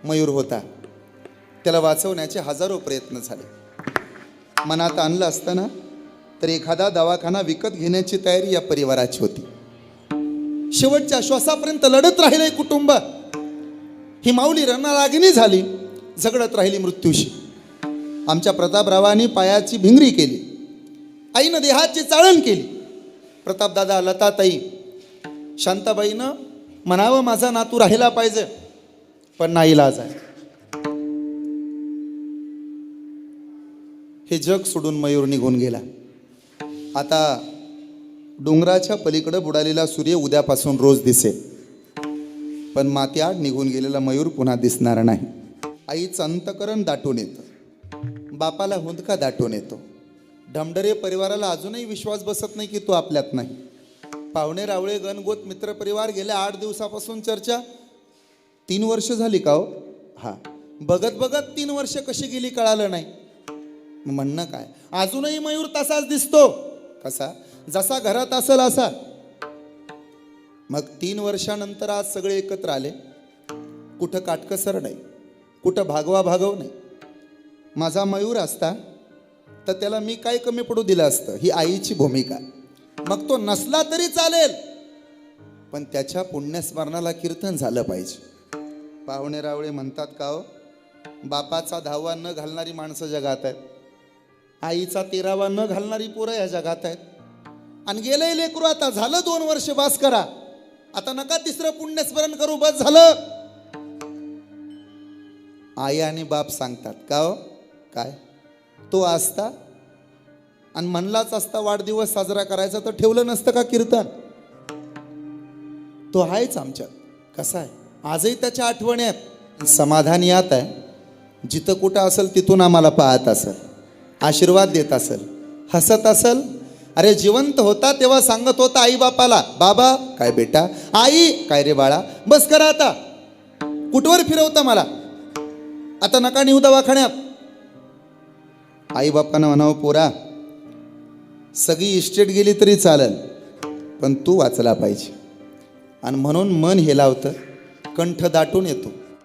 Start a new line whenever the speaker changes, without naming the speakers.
मयूर होता. त्याला वाचवण्याचे हजारो प्रयत्न झाले. मनात आणलं असताना तर एखादा दवाखाना विकत घेण्याची तयारी या परिवाराची होती. शेवटच्या श्वासापर्यंत लढत राहिले कुटुंब. ही माऊली रणरागिणी झाली, झगडत राहिली मृत्यूशी. आमच्या प्रतापरावांनी पायाची भिंगरी केली, आईनं देहाची चाळण केली. प्रतापदादा, लताताई, शांताबाईनं म्हणावं माझा नातू राहिला पाहिजे, पण नाईलाज आहे. हे जग सोडून मयूर निघून गेला. आता डोंगराच्या पलीकडे बुडालेला सूर्य उद्यापासून रोज दिसेल, पण मातीआड निघून गेलेला मयूर पुन्हा दिसणार नाही. आईचं अंतकरण दाटून येतं, बापाला हुंदका दाटून येतो. ढमढरे परिवाराला अजूनही विश्वास बसत नाही की तो आपल्यात नाही. पाहुणे रावळे गणगोत मित्रपरिवार गेल्या 8 दिवसापासून चर्चा. 3 वर्ष झाली का हो? हा, बघत बघत 3 वर्ष कशी गेली कळालं नाही. म्हणणं काय, अजूनही मयूर तसाच दिसतो. कसा? जसा घरात असेल असा. मग 3 वर्षानंतर आज सगळे एकत्र आले. कुठं काटकसर नाही, कुठं भागवा भागव नाही. माझा मयूर असता तर त्याला मी काय कमी पडू दिलं असतं, ही आईची भूमिका. मग तो नसला तरी चालेल, पण त्याच्या पुण्यस्मरणाला कीर्तन झालं पाहिजे. पाहुणे रावळे म्हणतात का हो, बापाचा 10वा न घालणारी माणसं जगात आहेत, आईचा 13वा न घालणारी पोरं या जगात आहेत. आणि गेलंय लेकरू, आता झालं 2 वर्ष, बास करा. आता नका 3रं पुण्यस्मरण करू, बस झालं. आई आणि बाप सांगतात का हो, काय तो असता आणि म्हणलाच असता वाढदिवस साजरा करायचा तर ठेवलं नसतं का कीर्तन? तो आहेच आमच्यात. कसा आहे, आजही त्याच्या आठवणी आहेत. समाधान यात आहे, जिथं कुठं असेल तिथून आम्हाला पाहत असेल, आशीर्वाद देत असेल, हसत असेल. अरे जिवंत होता तेव्हा सांगत होता आई बापाला, बाबा काय बेटा, आई काय रे बाळा, बस करा आता, कुठवर फिरवता मला, आता नका नेऊ दवाखान्यात. आई बापानं म्हणावं, पोरा सगळी इस्टेट गेली तरी चालेल, पण तू वाचला पाहिजे. आणि म्हणून मन हेलावतं, कंठ दाटून येतो.